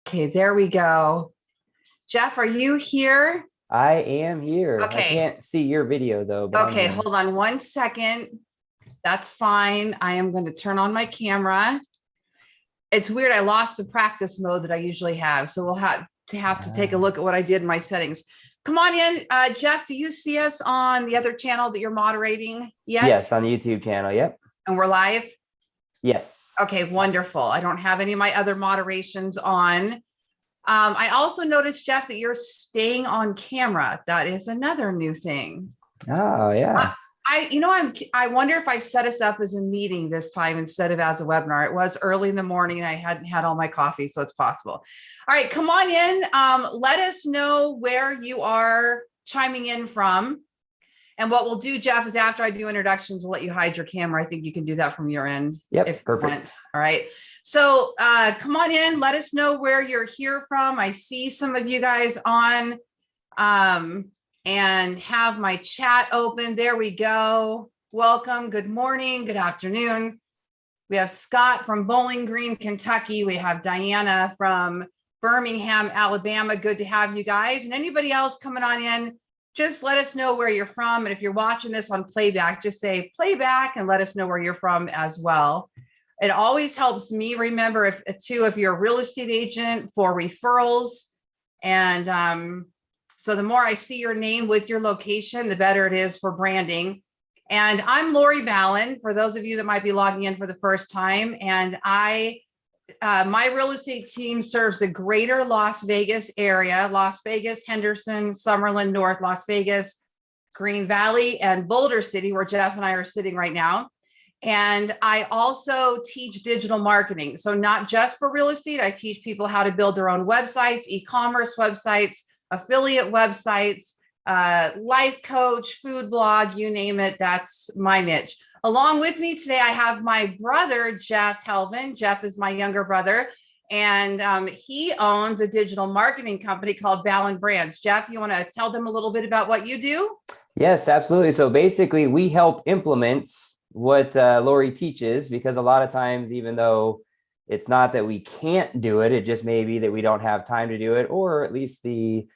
Okay, there we go. Jeff, are you here? I am here. Okay. I can't see your video though. But Okay, hold on 1 second. That's fine. I am going to turn on my camera. It's weird. I lost the practice mode that I usually have. So we'll have to take a look at what I did in my settings. Come on in. Jeff, do you see us on the other channel that you're moderating yet? Yes, on the YouTube channel. Yep. And we're live? Yes. Okay, wonderful. I don't have any of my other moderations on. I also noticed, Jeff, that you're staying on camera. That is another new thing. Oh, yeah. I wonder if I set us up as a meeting this time instead of as a webinar. It was early in the morning and I hadn't had all my coffee, so it's possible. All right, come on in. Let us know where you are chiming in from. And what we'll do, Jeff, is after I do introductions, we'll let you hide your camera. I think you can do that from your end. Yep, perfect. All right. So come on in. Let us know where you're here from. I see some of you guys on and have my chat open. There we go. Welcome. Good morning. Good afternoon. We have Scott from Bowling Green, Kentucky. We have Diana from Birmingham, Alabama. Good to have you guys. And anybody else coming on in, just let us know where you're from. And if you're watching this on playback, just say playback and let us know where you're from as well. It always helps me remember if you're a real estate agent for referrals. And so the more I see your name with your location, the better it is for branding. And I'm Lori Ballen, for those of you that might be logging in for the first time. And my real estate team serves the greater Las Vegas area, Las Vegas, Henderson, Summerlin, North Las Vegas, Green Valley, and Boulder City, where Jeff and I are sitting right now. And I also teach digital marketing. So not just for real estate, I teach people how to build their own websites, e-commerce websites, affiliate websites, life coach, food blog, you name it. That's my niche. Along with me today, I have my brother, Jeff Helvin. Jeff is my younger brother, and he owns a digital marketing company called Ballen Brands. Jeff, you want to tell them a little bit about what you do? Yes, absolutely. So basically, we help implement what Lori teaches, because a lot of times, even though it's not that we can't do it, it just may be that we don't have time to do it, or at least the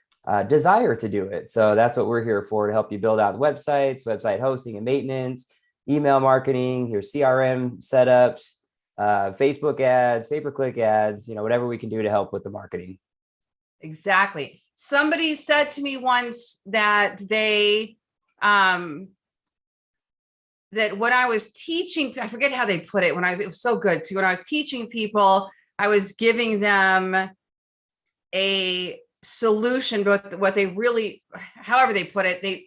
desire to do it. So that's what we're here for, to help you build out websites, website hosting and maintenance, email marketing, your CRM setups, Facebook ads, pay-per-click ads, whatever we can do to help with the marketing. Exactly. Somebody said to me once that that when I was teaching, I forget how they put it, it was so good too. When I was teaching people, I was giving them a solution, but what they really, however they put it,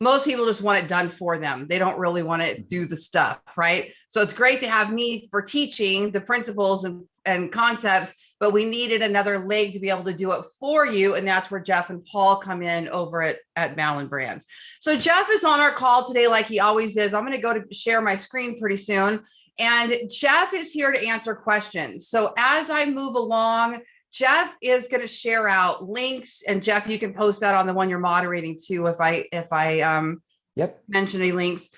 most people just want it done for them. They don't really want to do the stuff, right? So it's great to have me for teaching the principles and concepts, but we needed another leg to be able to do it for you. And that's where Jeff and Paul come in over at Ballen Brands. So Jeff is on our call today, like he always is. I'm going to go to share my screen pretty soon. And Jeff is here to answer questions. So as I move along, Jeff is going to share out links, and Jeff, you can post that on the one you're moderating too. If I mention any links,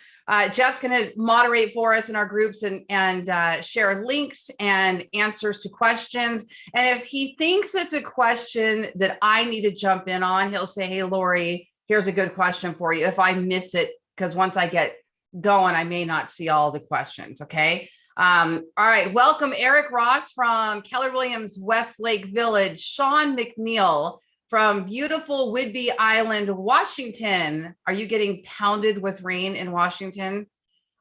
Jeff's going to moderate for us in our groups and share links and answers to questions. And if he thinks it's a question that I need to jump in on, he'll say, "Hey, Lori, here's a good question for you." If I miss it, because once I get going, I may not see all the questions. Okay. All right. Welcome, Eric Ross from Keller Williams, Westlake Village, Sean McNeil from beautiful Whidbey Island, Washington. Are you getting pounded with rain in Washington?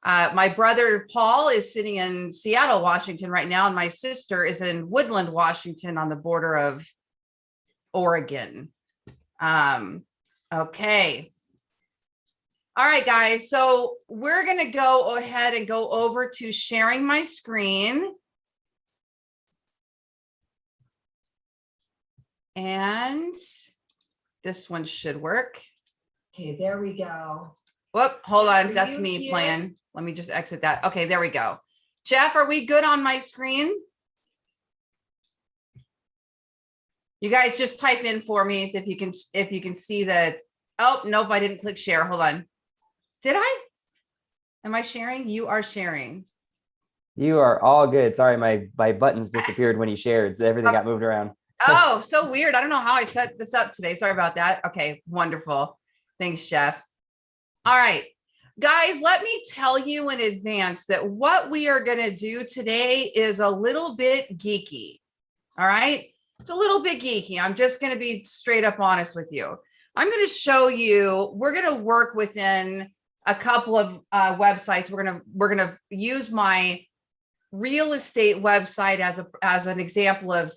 My brother, Paul, is sitting in Seattle, Washington right now. And my sister is in Woodland, Washington on the border of Oregon. Okay. All right, guys, so we're going to go ahead and go over to sharing my screen. And this one should work. Okay, there we go. Whoop, hold on. That's me playing. Let me just exit that. Okay, there we go. Jeff, are we good on my screen? You guys just type in for me if you can see that. Oh, nope, I didn't click share. Hold on. Did I? Am I sharing? You are sharing. You are all good. Sorry, my buttons disappeared when you shared, so everything got moved around. Oh, so weird. I don't know how I set this up today. Sorry about that. Okay, wonderful. Thanks, Jeff. All right, guys, let me tell you in advance that what we are going to do today is a little bit geeky. All right, it's a little bit geeky. I'm just going to be straight up honest with you. I'm going to show you, we're going to work within a couple of websites. We're going to use my real estate website as an example of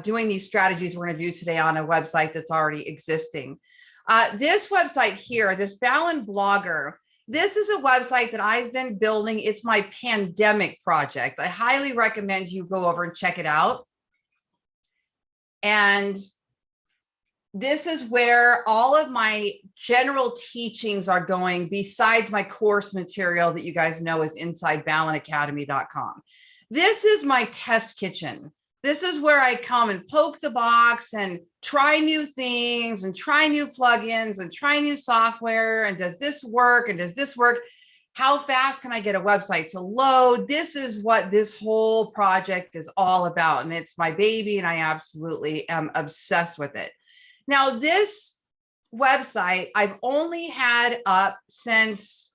doing these strategies we're going to do today on a website that's already existing. This website here, this Ballen blogger, this is a website that I've been building. It's my pandemic project. I highly recommend you go over and check it out. And this is where all of my general teachings are going, besides my course material that you guys know is inside ballenacademy.com. This is my test kitchen. This is where I come and poke the box and try new things and try new plugins and try new software. And does this work? And does this work? How fast can I get a website to load? This is what this whole project is all about. And it's my baby, and I absolutely am obsessed with it. Now, this website I've only had up since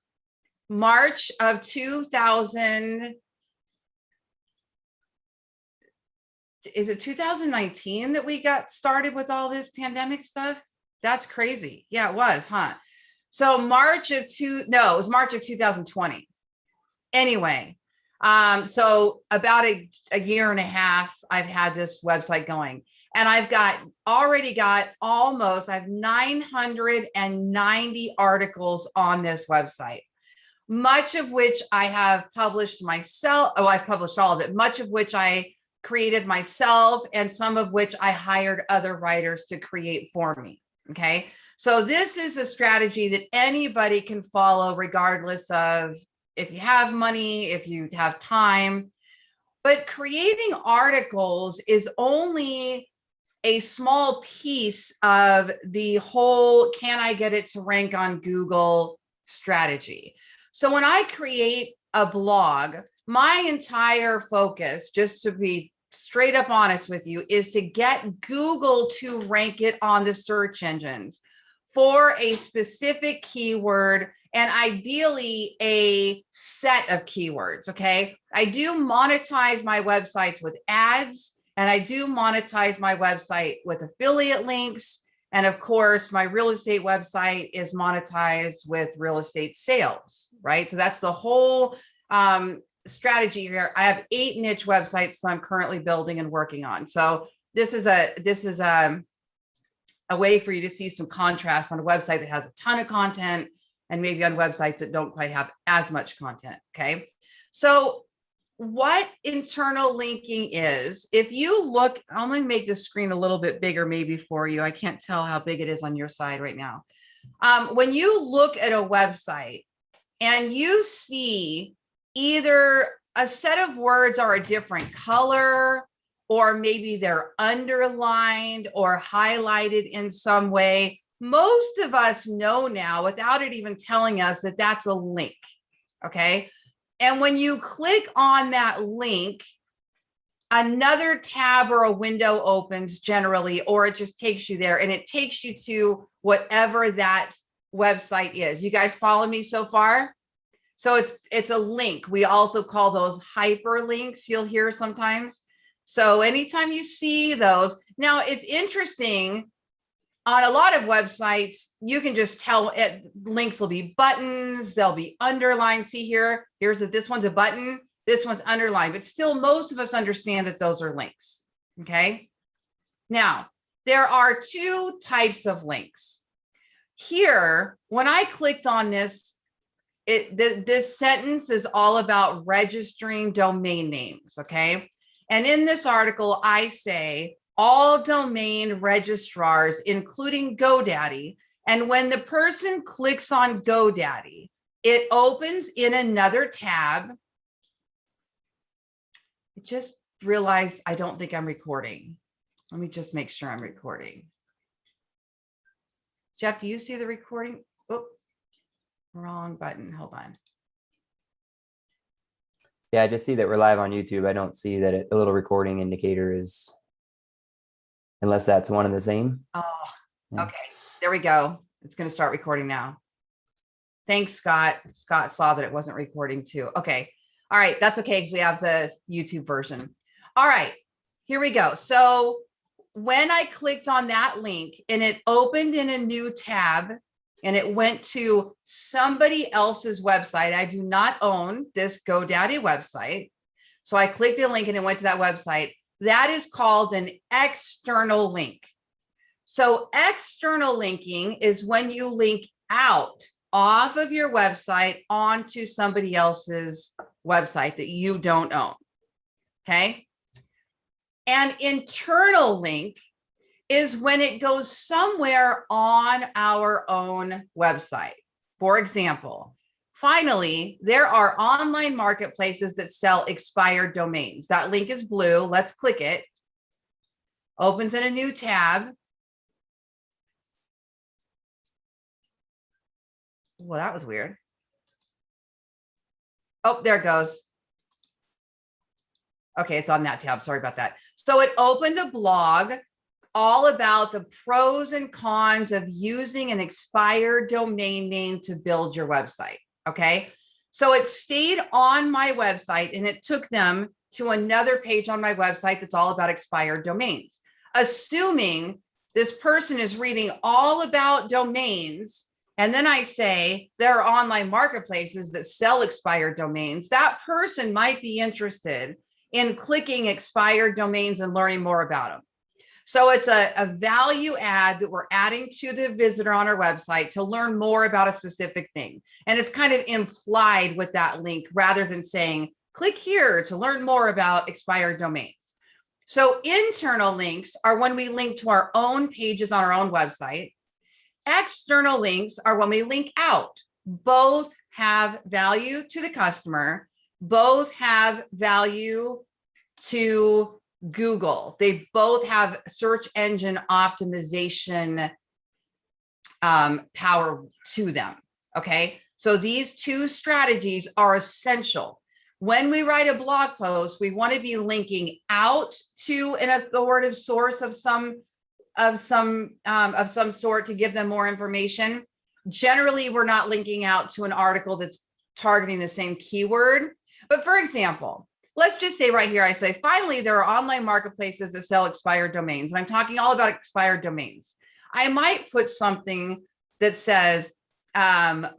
March of 2000. Is it 2019 that we got started with all this pandemic stuff? That's crazy. Yeah, it was, huh? So it was March of 2020. Anyway, so about a year and a half, I've had this website going, and I have 990 articles on this website, much of which I have published myself. Oh, I've published all of it, much of which I created myself, and some of which I hired other writers to create for me. Okay. So this is a strategy that anybody can follow, regardless of if you have money, if you have time. But creating articles is only a small piece of the whole, can I get it to rank on Google strategy? So when I create a blog, my entire focus, just to be straight up honest with you, is to get Google to rank it on the search engines for a specific keyword, and ideally a set of keywords. Okay. I do monetize my websites with ads, and I do monetize my website with affiliate links. And of course, my real estate website is monetized with real estate sales, right? So that's the whole strategy here. I have 8 niche websites that I'm currently building and working on. So this is a way for you to see some contrast on a website that has a ton of content, and maybe on websites that don't quite have as much content. Okay. So what internal linking is, if you look, I'm going to make this screen a little bit bigger maybe for you. I can't tell how big it is on your side right now. When you look at a website and you see either a set of words are a different color, or maybe they're underlined or highlighted in some way, most of us know now, without it even telling us, that that's a link. Okay. And when you click on that link, another tab or a window opens generally, or it just takes you there, and it takes you to whatever that website is. You guys follow me so far? So it's a link. We also call those hyperlinks, you'll hear sometimes. So anytime you see those, now it's interesting, on a lot of websites, you can just tell it, links will be buttons, they'll be underlined. See here, this one's a button, this one's underlined, but still most of us understand that those are links. Okay. Now, there are 2 types of links. Here, when I clicked on this, this sentence is all about registering domain names. Okay. And in this article, I say, all domain registrars, including GoDaddy. And when the person clicks on GoDaddy, it opens in another tab. I just realized I don't think I'm recording. Let me just make sure I'm recording. Jeff, do you see the recording? Oh, wrong button. Hold on. Yeah, I just see that we're live on YouTube. I don't see that the little recording indicator is unless that's one and the same. Oh, Yeah. okay. There we go. It's going to start recording now. Thanks, Scott. Scott saw that it wasn't recording too. Okay. All right. That's okay because we have the YouTube version. All right. Here we go. So when I clicked on that link and it opened in a new tab and it went to somebody else's website, I do not own this GoDaddy website. So I clicked the link and it went to that website. That is called an external link. So external linking is when you link out off of your website onto somebody else's website that you don't own. Okay. And internal link is when it goes somewhere on our own website. For example, finally, there are online marketplaces that sell expired domains. That link is blue. Let's click it. Opens in a new tab. Well, that was weird. Oh, there it goes. Okay, it's on that tab. Sorry about that. So it opened a blog all about the pros and cons of using an expired domain name to build your website. Okay, so it stayed on my website and it took them to another page on my website that's all about expired domains. Assuming this person is reading all about domains, and then I say there are online marketplaces that sell expired domains, that person might be interested in clicking expired domains and learning more about them. So it's a value add that we're adding to the visitor on our website to learn more about a specific thing. And it's kind of implied with that link rather than saying, click here to learn more about expired domains. So internal links are when we link to our own pages on our own website. External links are when we link out. Both have value to the customer. Both have value to Google. They both have search engine optimization power to them. Okay. So these two strategies are essential. When we write a blog post, we want to be linking out to an authoritative source of some sort to give them more information. Generally, we're not linking out to an article that's targeting the same keyword. But for example, let's just say right here, I say, finally, there are online marketplaces that sell expired domains. And I'm talking all about expired domains. I might put something that says, Moz.com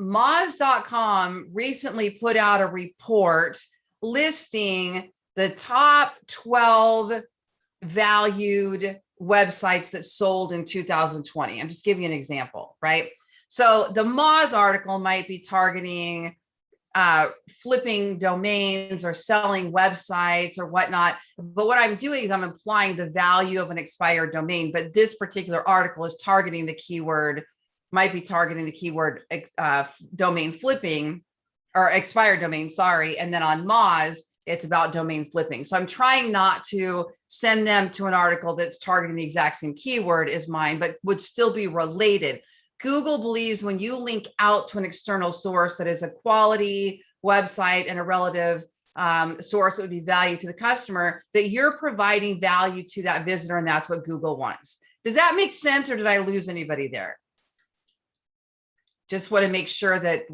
recently put out a report listing the top 12 valued websites that sold in 2020. I'm just giving you an example, right? So the Moz article might be targeting flipping domains or selling websites or whatnot. But what I'm doing is I'm implying the value of an expired domain. But this particular article is targeting the keyword, might be targeting the keyword domain flipping or expired domain, sorry. And then on Moz, it's about domain flipping. So I'm trying not to send them to an article that's targeting the exact same keyword as mine, but would still be related. Google believes when you link out to an external source that is a quality website and a relative source that would be value to the customer, that you're providing value to that visitor, and that's what Google wants. Does that make sense, or did I lose anybody there? Just want to make sure that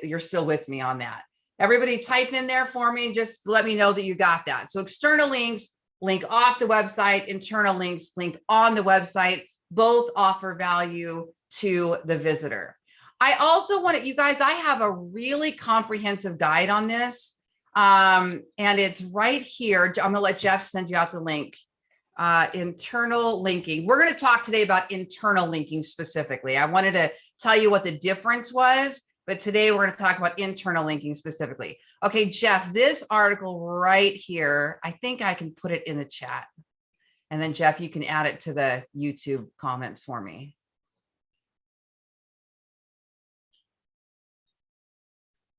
you're still with me on that. Everybody type in there for me. Just let me know that you got that. So external links link off the website, internal links link on the website. Both offer value to the visitor. I also want you guys, I have a really comprehensive guide on this. And it's right here. I'm going to let Jeff send you out the link. Internal linking. We're going to talk today about internal linking specifically. I wanted to tell you what the difference was, but today we're going to talk about internal linking specifically. Okay, Jeff, this article right here, I think I can put it in the chat. And then Jeff, you can add it to the YouTube comments for me.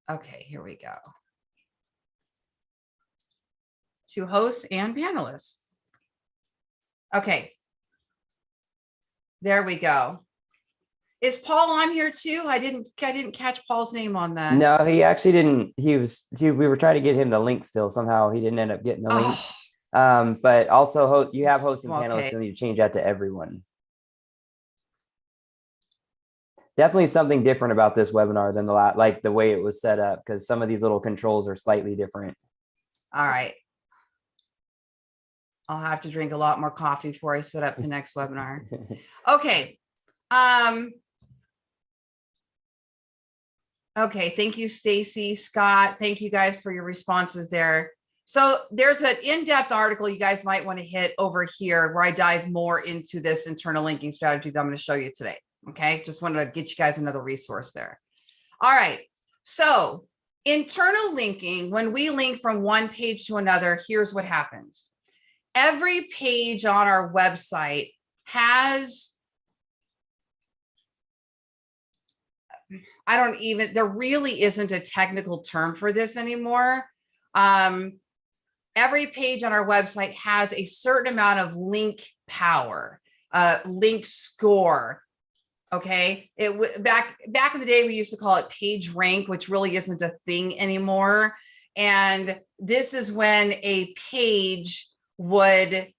Okay, here we go. To hosts and panelists. Okay. There we go. Is Paul on here too? I didn't catch Paul's name on that. No, he actually didn't. We were trying to get him the link still. Somehow he didn't end up getting the link. But also you have hosting panelists, Okay. you'll need to change that to everyone. Definitely something different about this webinar than like the way it was set up, because some of these little controls are slightly different. All right. I'll have to drink a lot more coffee before I set up the next webinar. Okay. Okay. Thank you, Stacy, Scott. Thank you guys for your responses there. So there's an in-depth article you guys might want to hit over here where I dive more into this internal linking strategies I'm going to show you today. Okay. Just wanted to get you guys another resource there. All right. So internal linking, when we link from one page to another, here's what happens. Every page on our website has, there really isn't a technical term for this anymore. Every page on our website has a certain amount of link power, link score. Okay. Back in the day, we used to call it page rank, which really isn't a thing anymore. And this is when a page would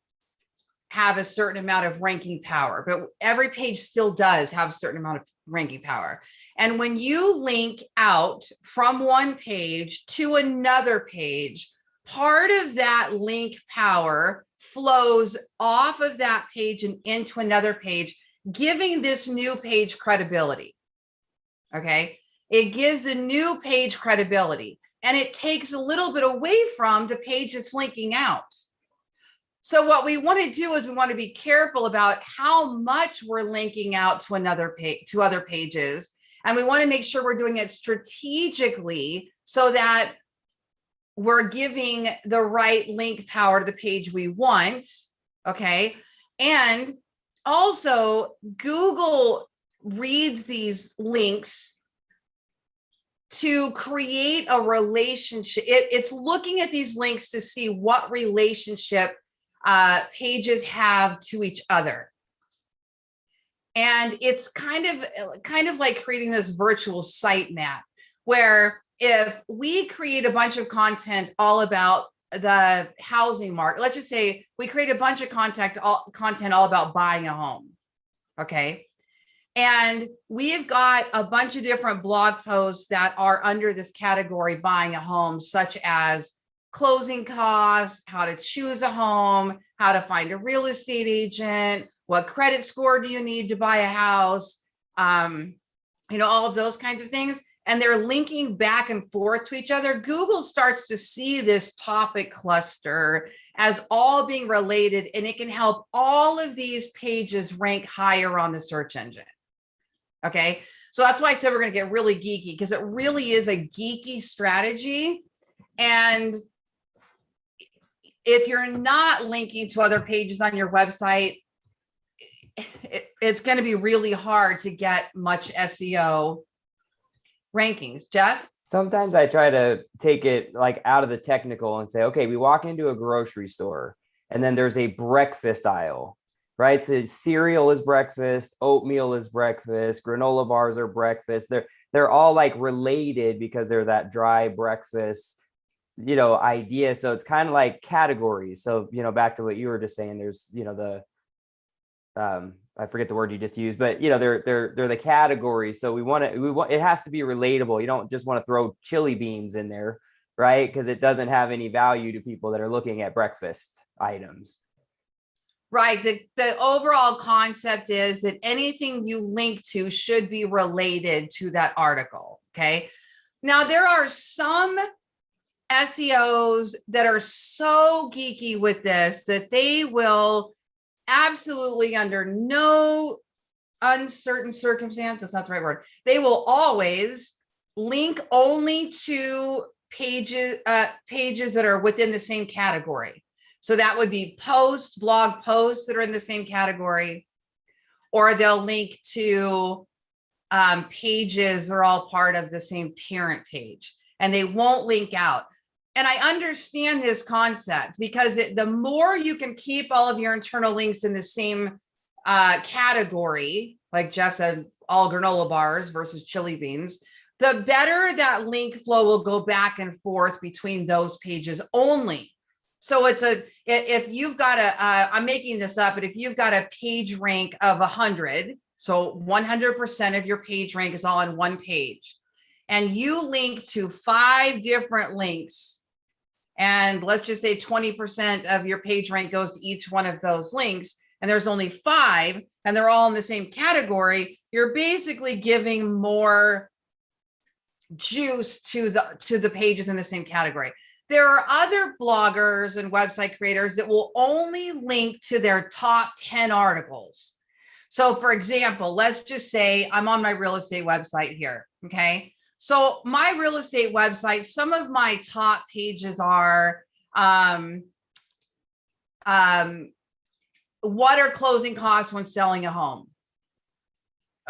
have a certain amount of ranking power, but every page still does have a certain amount of ranking power. And when you link out from one page to another page, part of that link power flows off of that page and into another page, giving this new page credibility. Okay. It gives a new page credibility, and it takes a little bit away from the page it's linking out. So what we want to do is we want to be careful about how much we're linking out to another page, to other pages. And we want to make sure we're doing it strategically so that we're giving the right link power to the page we want. Okay. And also, Google reads these links to create a relationship. It's looking at these links to see what relationship pages have to each other. And it's kind of like creating this virtual sitemap, where if we create a bunch of content all about the housing market, let's just say we create a bunch of content all about buying a home. Okay. And we've got a bunch of different blog posts that are under this category, buying a home, such as closing costs, how to choose a home, how to find a real estate agent, what credit score do you need to buy a house, all of those kinds of things. And they're linking back and forth to each other. Google starts to see this topic cluster as all being related, and it can help all of these pages rank higher on the search engine. Okay, so that's why I said we're going to get really geeky, because it really is a geeky strategy. And if you're not linking to other pages on your website, it's going to be really hard to get much SEO rankings. Jeff? Sometimes I try to take it like out of the technical and say, okay, we walk into a grocery store and then there's a breakfast aisle, right? So cereal is breakfast, oatmeal is breakfast, granola bars are breakfast. They're all like related because they're that dry breakfast, idea. So it's kind of like categories. So, back to what you were just saying, there's, I forget the word you just used, but they're the categories. So we want it has to be relatable. You don't just want to throw chili beans in there, right? Because it doesn't have any value to people that are looking at breakfast items. Right. The overall concept is that anything you link to should be related to that article. Okay. Now there are some SEOs that are so geeky with this that they will absolutely, under no uncertain circumstance, that's not the right word, they will always link only to pages that are within the same category. So that would be blog posts that are in the same category, or they'll link to pages that are all part of the same parent page, and they won't link out. And I understand this concept, because the more you can keep all of your internal links in the same category, like Jeff said, all granola bars versus chili beans, the better that link flow will go back and forth between those pages only. So if you've got I'm making this up, but if you've got a page rank of 100, so 100% of your page rank is all on one page, and you link to 5 different links, and let's just say 20% of your page rank goes to each one of those links, and there's only 5, and they're all in the same category, you're basically giving more juice to the pages in the same category. There are other bloggers and website creators that will only link to their top 10 articles. So for example, let's just say I'm on my real estate website here. Okay. So my real estate website, some of my top pages are, what are closing costs when selling a home?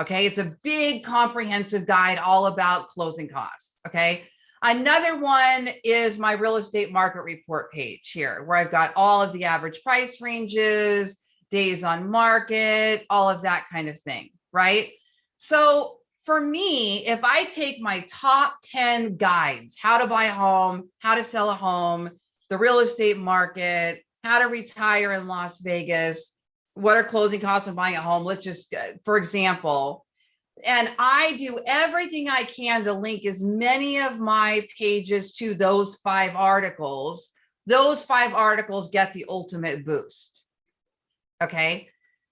Okay. It's a big comprehensive guide all about closing costs. Okay. Another one is my real estate market report page here, where I've got all of the average price ranges, days on market, all of that kind of thing, right? So for me, if I take my top 10 guides, how to buy a home, how to sell a home, the real estate market, how to retire in Las Vegas, what are closing costs of buying a home? Let's just, for example, and I do everything I can to link as many of my pages to those 5 articles. Those 5 articles get the ultimate boost. Okay.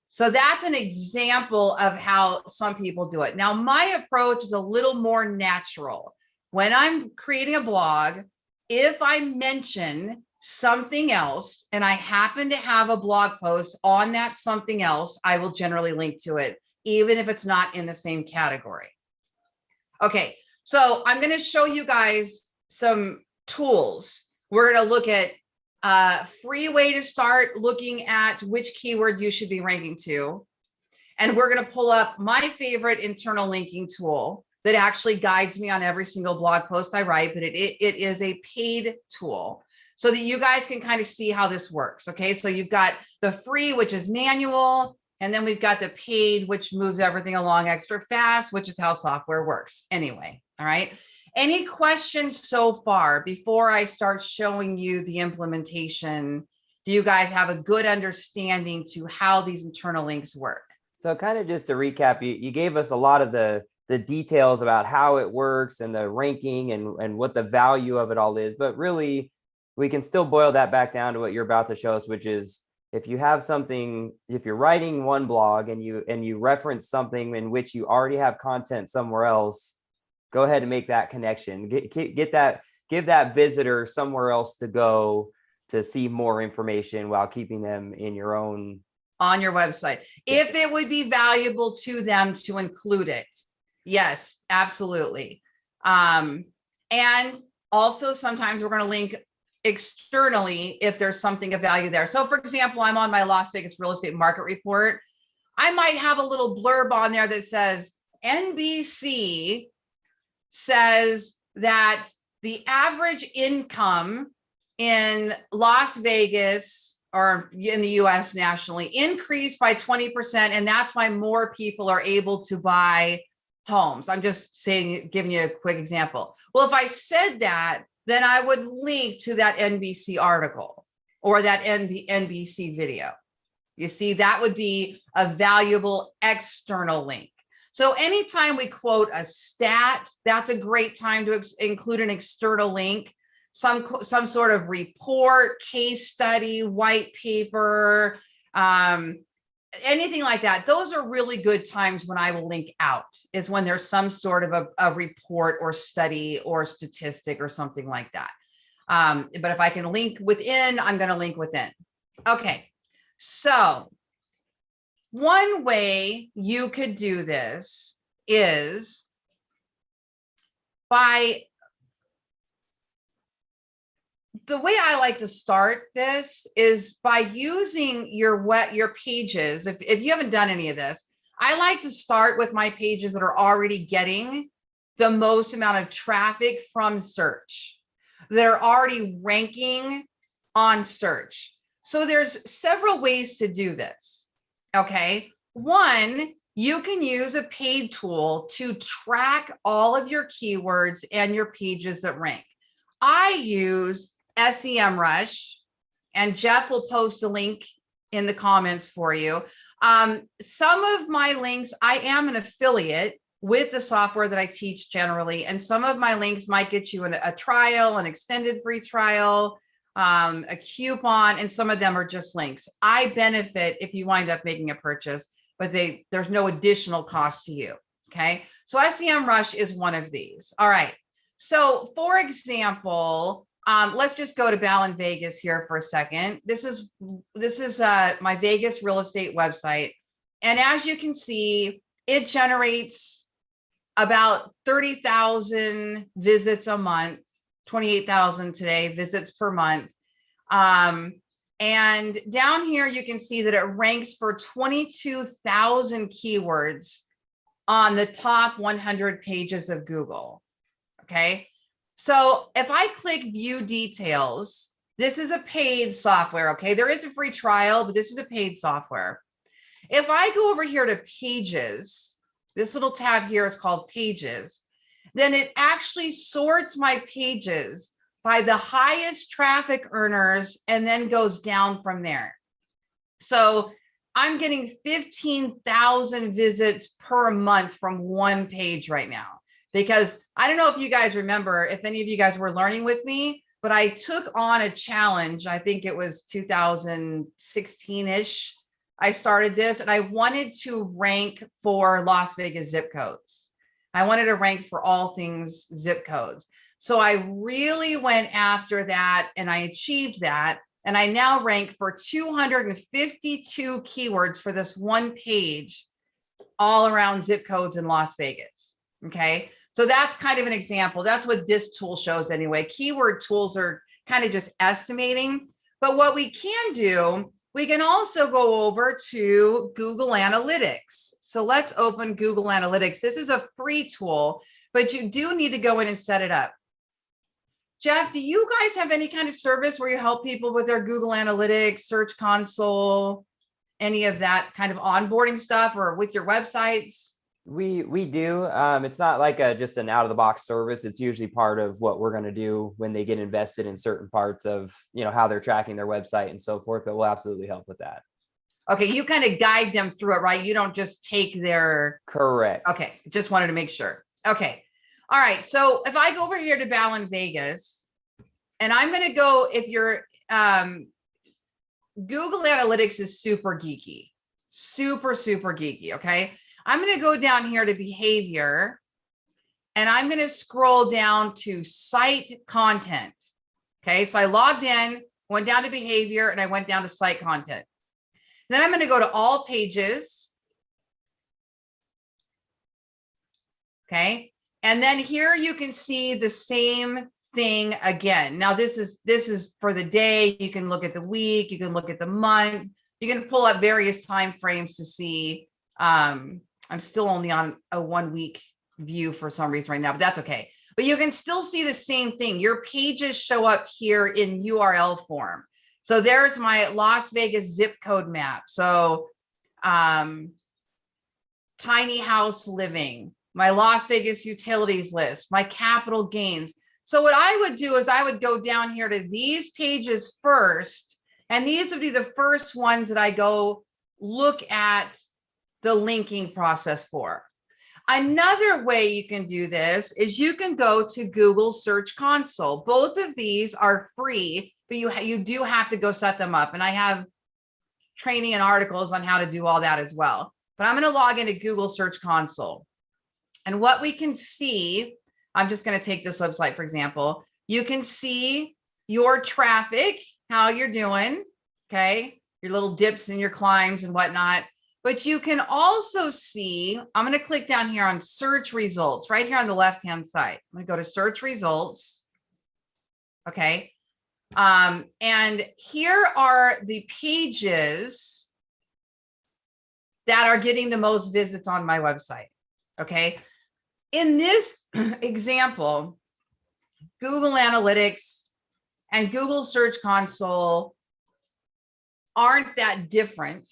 So that's an example of how some people do it. Now, my approach is a little more natural. When I'm creating a blog, if I mention something else and I happen to have a blog post on that something else, I will generally link to it, even if it's not in the same category. Okay, so I'm going to show you guys some tools. We're going to look at a free way to start looking at which keyword you should be ranking to. And we're going to pull up my favorite internal linking tool that actually guides me on every single blog post I write, but it is a paid tool so that you guys can kind of see how this works. Okay, so you've got the free, which is manual. And then we've got the paid, which moves everything along extra fast, which is how software works anyway. All right. Any questions so far before I start showing you the implementation? Do you guys have a good understanding to how these internal links work? So kind of just to recap, you gave us a lot of the details about how it works and the ranking and what the value of it all is. But really, we can still boil that back down to what you're about to show us, which is, if you have something, if you're writing one blog and you reference something in which you already have content somewhere else, go ahead and make that connection. Give that visitor somewhere else to go to see more information while keeping them in your own, on your website. If it would be valuable to them to include it. Yes, absolutely. And also sometimes we're going to link externally if there's something of value there. So for example, I'm on my Las Vegas real estate market report. I might have a little blurb on there that says NBC says that the average income in Las Vegas or in the US nationally increased by 20%. And that's why more people are able to buy homes. I'm just saying, giving you a quick example. Well, if I said that, then I would link to that NBC article or that NBC video. You see, that would be a valuable external link. So anytime we quote a stat, that's a great time to include an external link, some sort of report, case study, white paper, anything like that. Those are really good times when I will link out, is when there's some sort of a report or study or statistic or something like that. But if I can link within, I'm going to link within. Okay. So one way you could do this is by, the way I like to start this is by using your pages. If you haven't done any of this, I like to start with my pages that are already getting the most amount of traffic from search. They're already ranking on search. So there's several ways to do this. Okay. One, you can use a paid tool to track all of your keywords and your pages that rank. I use SEMrush and Jeff will post a link in the comments for you. Some of my links, I am an affiliate with the software that I teach generally, and some of my links might get you a trial, an extended free trial, a coupon, and some of them are just links. I benefit if you wind up making a purchase, but there's no additional cost to you. Okay, so SEMrush is one of these. All right, so for example, let's just go to Ballen Vegas here for a second. This is my Vegas real estate website, and as you can see, it generates about 30,000 visits a month, 28,000 today visits per month. And down here, you can see that it ranks for 22,000 keywords on the top 100 pages of Google. Okay. So if I click view details, this is a paid software. Okay. There is a free trial, but this is a paid software. If I go over here to pages, this little tab here is called pages, then it actually sorts my pages by the highest traffic earners and then goes down from there. So I'm getting 15,000 visits per month from one page right now, because I don't know if you guys remember, if any of you guys were learning with me, but I took on a challenge. I think it was 2016-ish. I started this, and I wanted to rank for Las Vegas zip codes. I wanted to rank for all things zip codes. So I really went after that, and I achieved that. And I now rank for 252 keywords for this one page, all around zip codes in Las Vegas. Okay. So that's kind of an example. That's what this tool shows anyway. Keyword tools are kind of just estimating, but what we can do, we can also go over to Google Analytics. So let's open Google Analytics. This is a free tool, but you do need to go in and set it up. Jeff, do you guys have any kind of service where you help people with their Google Analytics, Search Console, any of that kind of onboarding stuff, or with your websites? We do. It's not like just an out of the box service. It's usually part of what we're going to do when they get invested in certain parts of, how they're tracking their website and so forth, but we'll absolutely help with that. Okay. You kind of guide them through it, right? You don't just take their. Correct. Okay. Just wanted to make sure. Okay. All right. So if I go over here to Ballen Vegas, and I'm going to go, if you're, Google Analytics is super geeky, super geeky. Okay. I'm going to go down here to behavior, and I'm going to scroll down to site content. Okay. So I logged in, went down to behavior, and I went down to site content. Then I'm going to go to all pages. Okay. And then here you can see the same thing again. Now this is for the day. You can look at the week, you can look at the month, you can pull up various time frames to see. I'm still only on a 1 week view for some reason right now, but that's okay. But you can still see the same thing. Your pages show up here in URL form. So there's my Las Vegas zip code map. So tiny house living, my Las Vegas utilities list, my capital gains. So what I would do is I would go down here to these pages first, and these would be the first ones that I go look at the linking process for. Another way you can do this is you can go to Google Search Console. Both of these are free, but you do have to go set them up. And I have training and articles on how to do all that as well. But I'm going to log into Google Search Console. And what we can see, I'm just going to take this website, for example. You can see your traffic, how you're doing, okay? Your little dips and your climbs and whatnot. But you can also see, I'm going to click down here on search results right here on the left-hand side. I'm going to go to search results. Okay. And here are the pages that are getting the most visits on my website. Okay. In this example, Google Analytics and Google Search Console aren't that different,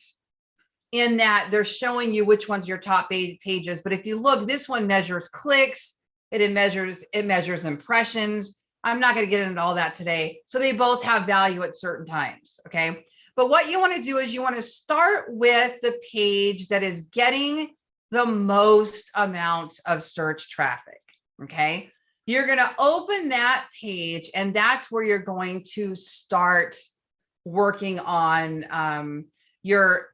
in that they're showing you which one's your top 8 pages. But if you look, this one measures clicks, it measures impressions. I'm not going to get into all that today. So they both have value at certain times. Okay. But what you want to do is you want to start with the page that is getting the most amount of search traffic. Okay. You're going to open that page, and that's where you're going to start working on your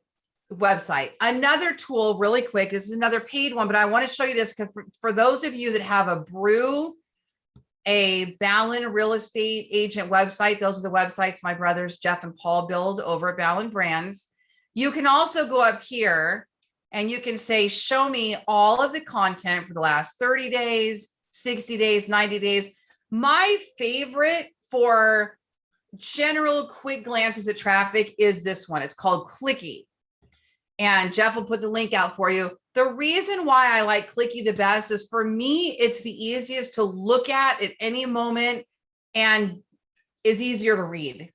website. Another tool, really quick, this is another paid one, but I want to show you this because for those of you that have a Ballen real estate agent website, those are the websites my brothers Jeff and Paul build over at Ballen Brands. You can also go up here and you can say, show me all of the content for the last 30 days, 60 days, 90 days. My favorite for general quick glances at traffic is this one. It's called Clicky. And Jeff will put the link out for you. The reason why I like Clicky the best is, for me, it's the easiest to look at any moment and is easier to read.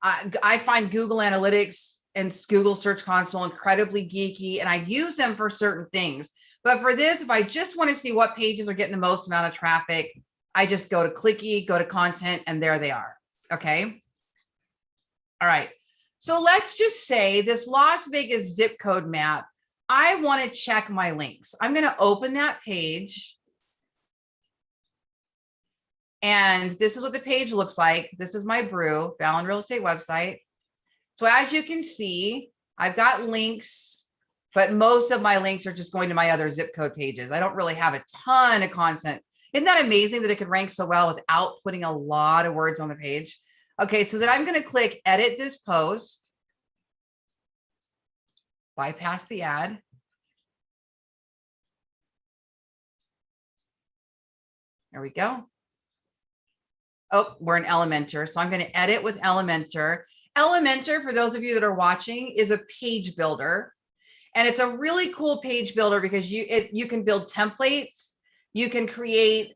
I find Google Analytics and Google Search Console incredibly geeky, and I use them for certain things. But for this, if I just want to see what pages are getting the most amount of traffic, I just go to Clicky, go to content, and there they are. Okay. All right. So let's just say this Las Vegas zip code map, I want to check my links. I'm going to open that page. And this is what the page looks like. This is my Brew, Ballen Real Estate website. So as you can see, I've got links, but most of my links are just going to my other zip code pages. I don't really have a ton of content. Isn't that amazing that it could rank so well without putting a lot of words on the page? Okay, so then I'm going to click edit this post, bypass the ad. There we go. Oh, we're in Elementor. So I'm going to edit with Elementor. Elementor, for those of you that are watching, is a page builder. And it's a really cool page builder because you can build templates. You can create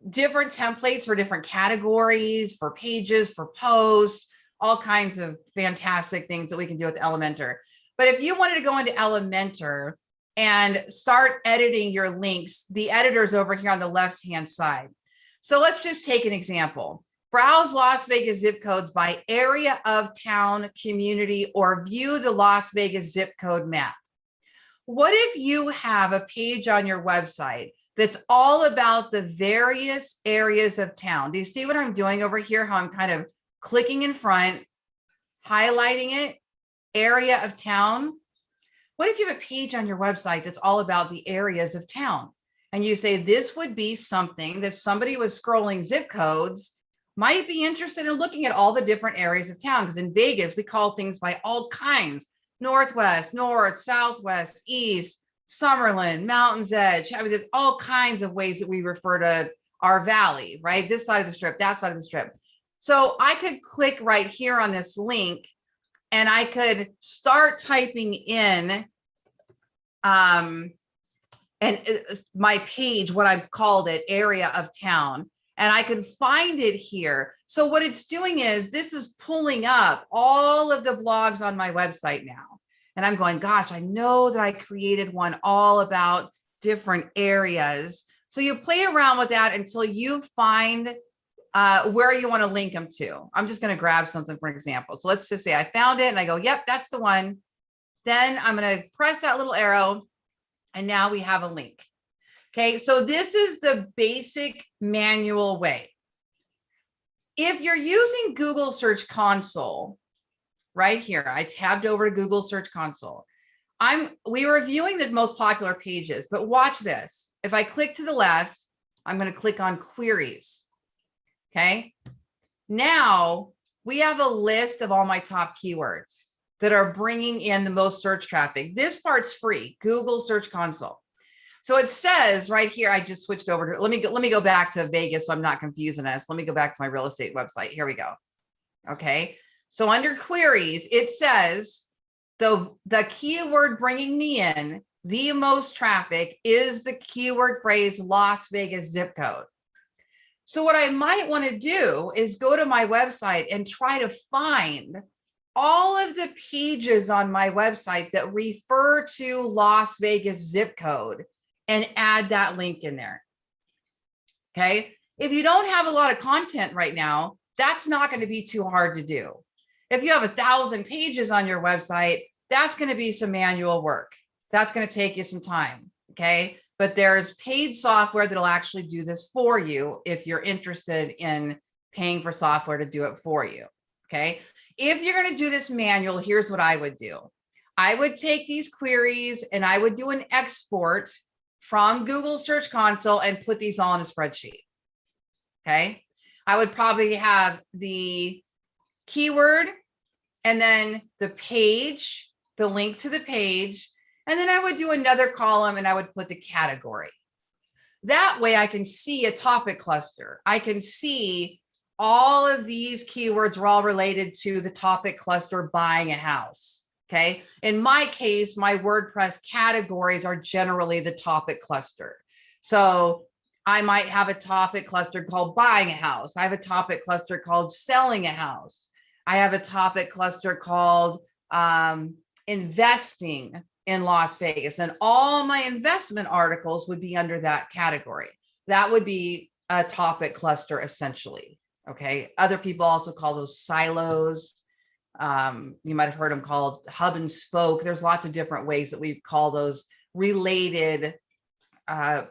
different templates for different categories, for pages, for posts, all kinds of fantastic things that we can do with Elementor. But if you wanted to go into Elementor and start editing your links, the editor's over here on the left-hand side. So let's just take an example. Browse Las Vegas zip codes by area of town, community, or view the Las Vegas zip code map. What if you have a page on your website that's all about the various areas of town? Do you see what I'm doing over here? How I'm kind of clicking in front, highlighting it, area of town. What if you have a page on your website that's all about the areas of town? And you say, this would be something that somebody was scrolling zip codes might be interested in looking at all the different areas of town. Because in Vegas, we call things by all kinds: Northwest, North, Southwest, East, Summerlin, Mountain's Edge. I mean, there's all kinds of ways that we refer to our valley, right? This side of the strip, that side of the strip. So I could click right here on this link and I could start typing in my page, what I've called it, area of town, and I could find it here. So what it's doing is this is pulling up all of the blogs on my website now. And I'm going, gosh, I know that I created one all about different areas. So you play around with that until you find where you want to link them to. I'm just going to grab something for example. So let's just say I found it and I go, yep, that's the one. Then I'm going to press that little arrow and now we have a link. Okay, so this is the basic manual way. If you're using Google Search Console, right here, I tabbed over to Google Search Console. We were viewing the most popular pages, but watch this. If I click to the left, I'm going to click on queries. Okay. Now we have a list of all my top keywords that are bringing in the most search traffic. This part's free, Google Search Console. So it says right here, I just switched over to, let me go back to Vegas so I'm not confusing us. Let me go back to my real estate website. Here we go. Okay. So under queries, it says the keyword bringing me in the most traffic is the keyword phrase Las Vegas zip code. So what I might want to do is go to my website and try to find all of the pages on my website that refer to Las Vegas zip code and add that link in there. Okay. If you don't have a lot of content right now, that's not going to be too hard to do. If you have 1,000 pages on your website, that's going to be some manual work. That's going to take you some time. Okay. But there's paid software that'll actually do this for you if you're interested in paying for software to do it for you. Okay. If you're going to do this manual, here's what I would do. I would take these queries and I would do an export from Google Search Console and put these all in a spreadsheet. Okay. I would probably have the keyword and then the page, the link to the page, and then I would do another column and I would put the category. That way I can see a topic cluster. I can see all of these keywords are all related to the topic cluster buying a house. Okay. In my case, my WordPress categories are generally the topic cluster. So I might have a topic cluster called buying a house. I have a topic cluster called selling a house. I have a topic cluster called investing in Las Vegas, and all my investment articles would be under that category. That would be a topic cluster essentially. Okay. Other people also call those silos. You might have heard them called hub and spoke. There's lots of different ways that we call those related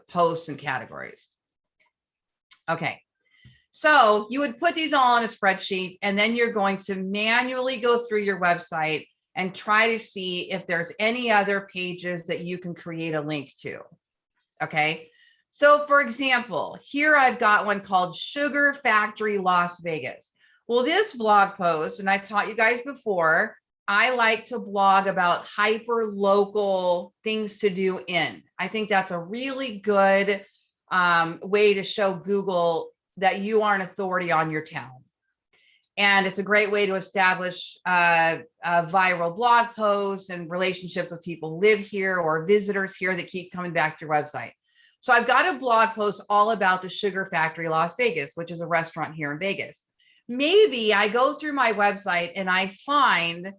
posts and categories. Okay. So you would put these all in a spreadsheet, and then you're going to manually go through your website and try to see if there's any other pages that you can create a link to. Okay. So for example, here I've got one called Sugar Factory Las Vegas. Well, this blog post, and I've taught you guys before, I like to blog about hyper local things to do in. I think that's a really good way to show Google that you are an authority on your town. And it's a great way to establish viral blog posts and relationships with people who live here or visitors here that keep coming back to your website. So I've got a blog post all about the Sugar Factory Las Vegas, which is a restaurant here in Vegas. Maybe I go through my website and I find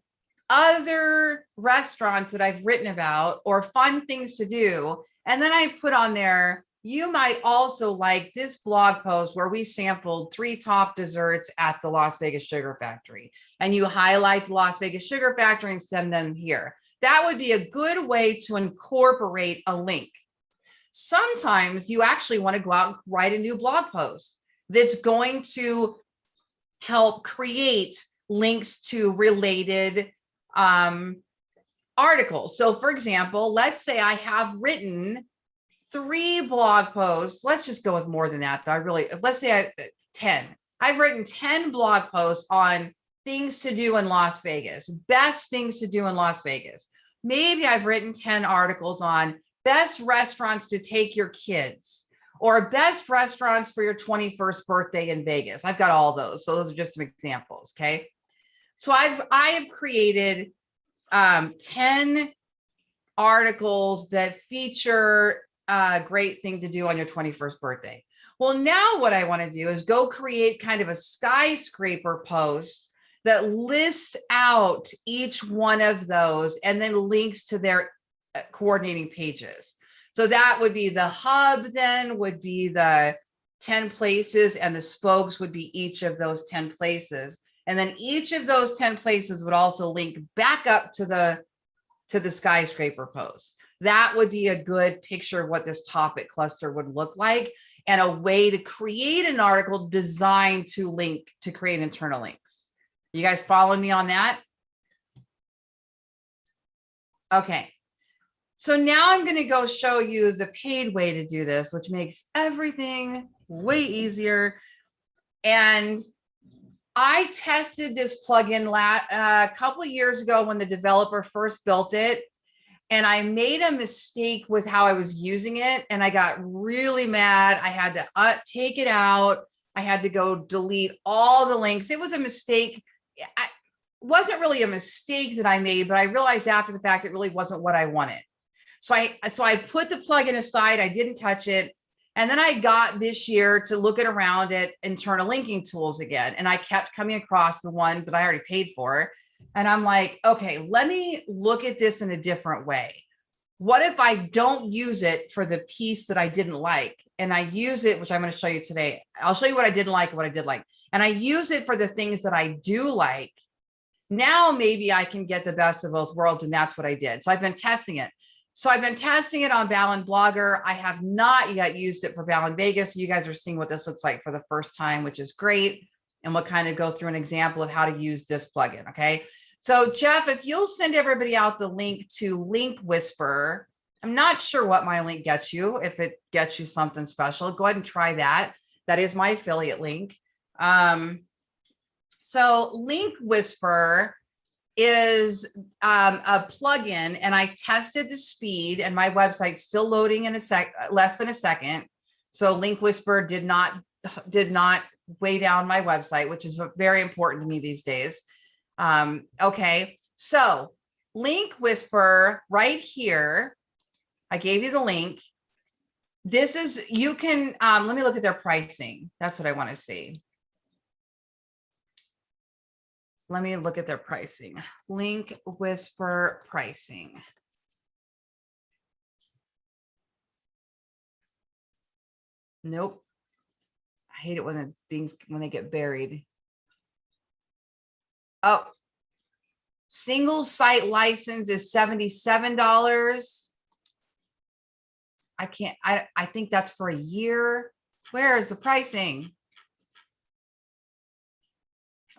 other restaurants that I've written about or fun things to do. And then I put on there, you might also like this blog post where we sampled 3 top desserts at the Las Vegas Sugar Factory. And you highlight the Las Vegas Sugar Factory and send them here. That would be a good way to incorporate a link. Sometimes you actually want to go out and write a new blog post that's going to help create links to related articles. So for example, let's say I have written 3 blog posts. Let's just go with more than that. Let's say 10. I've written 10 blog posts on things to do in Las Vegas, best things to do in Las Vegas. Maybe I've written 10 articles on best restaurants to take your kids or best restaurants for your 21st birthday in Vegas. I've got all those. So those are just some examples. Okay. So I have created 10 articles that feature a great thing to do on your 21st birthday. Well, now what I want to do is go create kind of a skyscraper post that lists out each one of those and then links to their coordinating pages. So that would be the hub, then would be the 10 places, and the spokes would be each of those 10 places. And then each of those 10 places would also link back up to the skyscraper post. That would be a good picture of what this topic cluster would look like, and a way to create an article designed to link to create internal links. You guys follow me on that? Okay. So now I'm going to go show you the paid way to do this, which makes everything way easier. And I tested this plugin a couple of years ago when the developer first built it. And I made a mistake with how I was using it. And I got really mad. I had to take it out. I had to go delete all the links. It was a mistake. It wasn't really a mistake that I made, but I realized after the fact, it really wasn't what I wanted. So I put the plugin aside. I didn't touch it. And then I got this year to look around at internal linking tools again. And I kept coming across the one that I already paid for. And I'm like, okay, let me look at this in a different way. What if I don't use it for the piece that I didn't like, and I use it, which I'm going to show you today. I'll show you what I didn't like and what I did like, and I use it for the things that I do like. Now maybe I can get the best of both worlds, and that's what I did. So I've been testing it. So I've been testing it on Ballen Blogger. I have not yet used it for Ballen Vegas. You guys are seeing what this looks like for the first time, which is great. And we'll kind of go through an example of how to use this plugin. Okay. So Jeff, if you'll send everybody out the link to Link Whisper, I'm not sure what my link gets you. If it gets you something special, go ahead and try that. That is my affiliate link. So Link Whisper is a plugin, and I tested the speed, and my website's still loading in less than a second. So Link Whisper did not weigh down my website, which is very important to me these days. Okay, so Link Whisper right here, I gave you the link. This is, you can, let me look at their pricing. That's what I want to see. Let me look at their pricing. Link Whisper pricing. Nope. I hate it when they get buried. Oh, single site license is $77. I can't, I think that's for a year. Where is the pricing?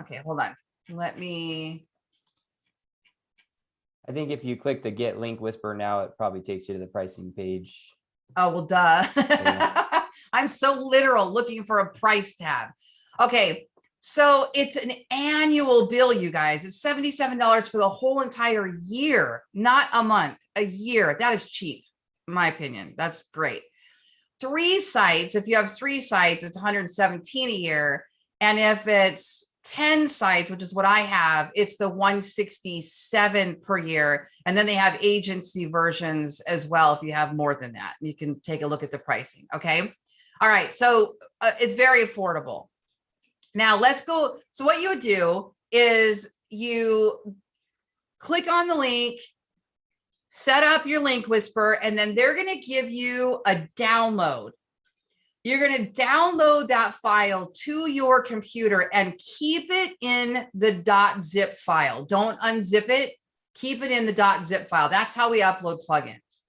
Okay, hold on. Let me. I think if you click the Get Link Whisper now, it probably takes you to the pricing page. Oh, well, duh. Yeah. I'm so literal looking for a price tab. Okay, so it's an annual bill, you guys. It's $77 for the whole entire year, not a month, a year. That is cheap, in my opinion. That's great. 3 sites, if you have 3 sites, it's $117 a year. And if it's 10 sites, which is what I have, it's the $167 per year. And then they have agency versions as well. If you have more than that, you can take a look at the pricing. Okay. All right. So it's very affordable. Now let's go. So what you would do is you click on the link, set up your Link Whisper, and then they're going to give you a download. You're going to download that file to your computer and keep it in the .zip file. Don't unzip it. Keep it in the .zip file. That's how we upload plugins.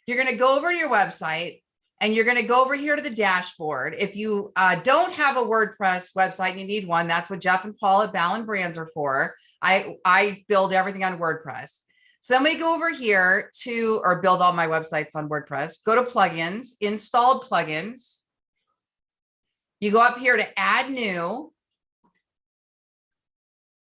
You're going to go over to your website, and you're going to go over here to the dashboard. If you don't have a WordPress website, you need one. That's what Jeff and Paul at Ballen Brands are for. I build everything on WordPress. So then we go over here to, or build all my websites on WordPress. Go to plugins, installed plugins. You go up here to add new,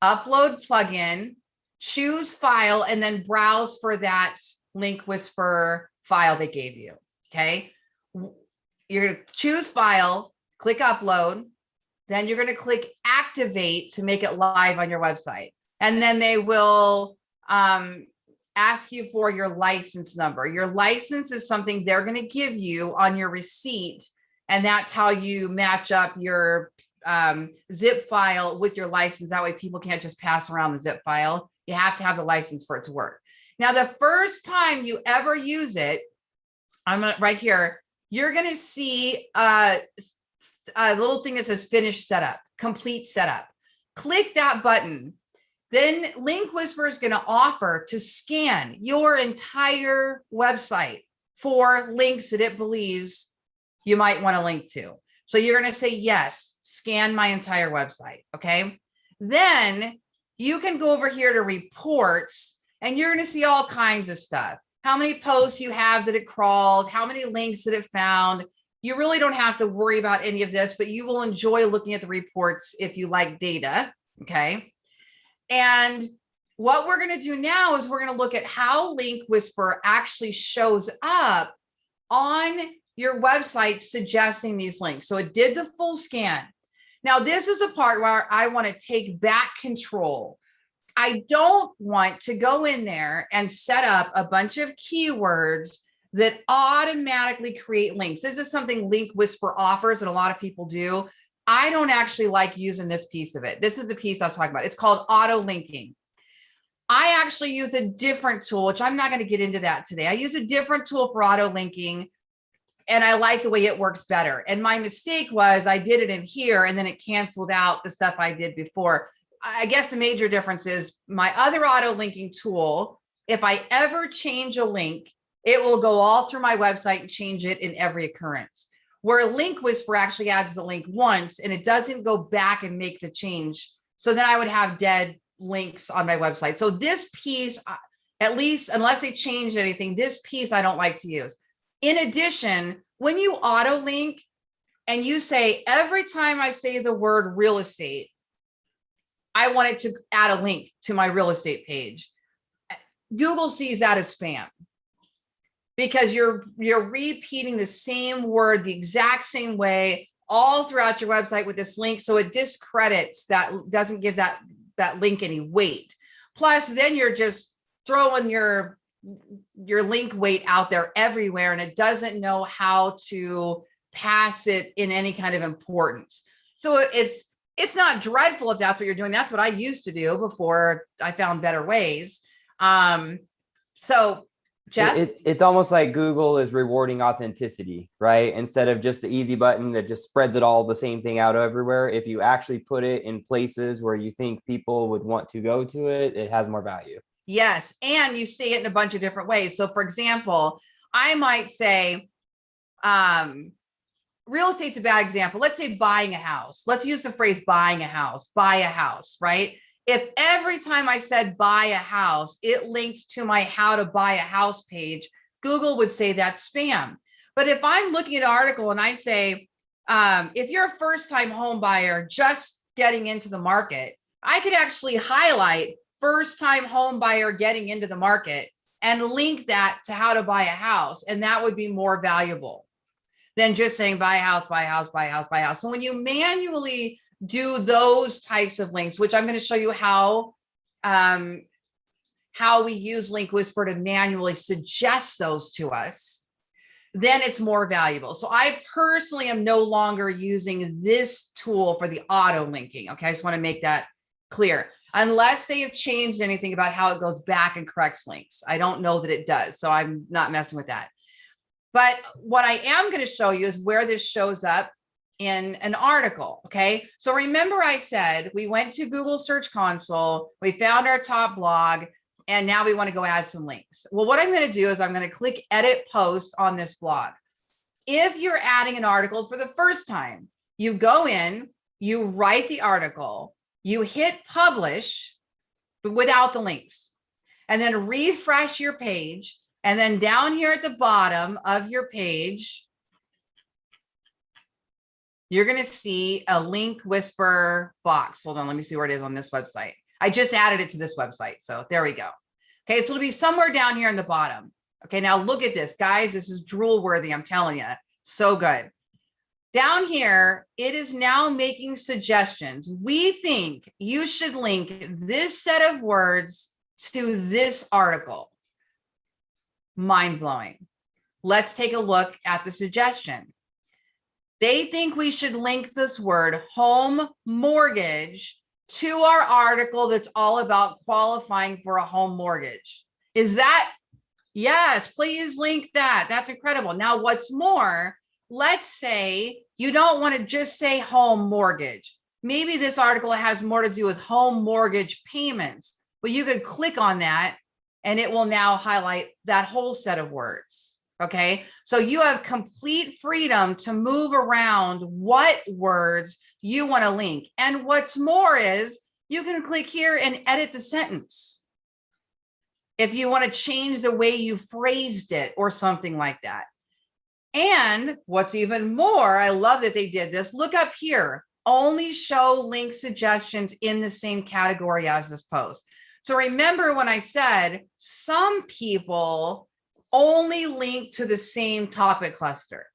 upload plugin, choose file, and then browse for that Link Whisper file they gave you. Okay. You're going to choose file, click upload. Then you're going to click activate to make it live on your website. And then they will ask you for your license number. Your license is something they're going to give you on your receipt. And that's how you match up your zip file with your license. That way people can't just pass around the zip file. You have to have the license for it to work. Now, the first time you ever use it, I'm gonna, right here, you're going to see a little thing that says finish setup, complete setup. Click that button. Then Link Whisper is going to offer to scan your entire website for links that it believes you might want to link to. So you're going to say, yes, scan my entire website. Okay. Then you can go over here to reports, and you're going to see all kinds of stuff. How many posts you have that it crawled, how many links that it found. You really don't have to worry about any of this, but you will enjoy looking at the reports if you like data. Okay. And what we're going to do now is we're going to look at how Link Whisper actually shows up on your website suggesting these links. So it did the full scan. Now, this is a part where I want to take back control. I don't want to go in there and set up a bunch of keywords that automatically create links. This is something Link Whisper offers, and a lot of people do. I don't actually like using this piece of it. This is the piece I was talking about. It's called auto linking. I actually use a different tool, which I'm not going to get into that today. I use a different tool for auto linking, and I like the way it works better. And my mistake was I did it in here and then it canceled out the stuff I did before. I guess the major difference is my other auto linking tool, if I ever change a link, it will go all through my website and change it in every occurrence. Where Link Whisper actually adds the link once and it doesn't go back and make the change. So then I would have dead links on my website. So this piece, at least unless they changed anything, this piece I don't like to use. In addition, when you auto link and you say, every time I say the word real estate, I want it to add a link to my real estate page, Google sees that as spam because you're repeating the same word the exact same way all throughout your website with this link. So it discredits that, doesn't give that link any weight. Plus, then you're just throwing your link weight out there everywhere, and it doesn't know how to pass it in any kind of importance. So it's not dreadful if that's what you're doing. That's what I used to do before I found better ways. So Jeff? It's almost like Google is rewarding authenticity, right? Instead of just the easy button that just spreads it all the same thing out everywhere. If you actually put it in places where you think people would want to go to it, it has more value. Yes. And you see it in a bunch of different ways. So for example, I might say, real estate's a bad example. Let's say buying a house. Let's use the phrase buying a house, buy a house, right? If every time I said buy a house, it linked to my how to buy a house page, Google would say that's spam. But if I'm looking at an article and I say, if you're a first-time home buyer just getting into the market, I could actually highlight first-time home buyer getting into the market and link that to how to buy a house. And that would be more valuable than just saying buy a house, buy a house, buy a house, buy a house. So when you manually do those types of links, which I'm going to show you how we use Link Whisper to manually suggest those to us, then it's more valuable. So I personally am no longer using this tool for the auto linking. Okay, I just want to make that clear. Unless they have changed anything about how it goes back and corrects links. I don't know that it does, so I'm not messing with that. But what I am going to show you is where this shows up in an article. Okay. So remember I said, we went to Google Search Console, we found our top blog, and now we want to go add some links. Well, what I'm going to do is I'm going to click edit post on this blog. If you're adding an article for the first time, you go in, you write the article, you hit publish, but without the links, and then refresh your page. And then down here at the bottom of your page, you're going to see a Link Whisper box. Hold on, let me see where it is on this website. I just added it to this website. So there we go. Okay, so it'll be somewhere down here in the bottom. Okay, now look at this, guys. This is drool worthy, I'm telling you. So good. Down here, it is now making suggestions. We think you should link this set of words to this article. Mind-blowing. Let's take a look at the suggestion. They think we should link this word home mortgage to our article that's all about qualifying for a home mortgage. Is that? Yes, please link that. That's incredible. Now, what's more, let's say you don't want to just say home mortgage. Maybe this article has more to do with home mortgage payments, but you could click on that and it will now highlight that whole set of words. Okay, so you have complete freedom to move around what words you want to link. And what's more is you can click here and edit the sentence if you want to change the way you phrased it or something like that. And what's even more, I love that they did this. Look up here, only show link suggestions in the same category as this post. So remember when I said some people only link to the same topic cluster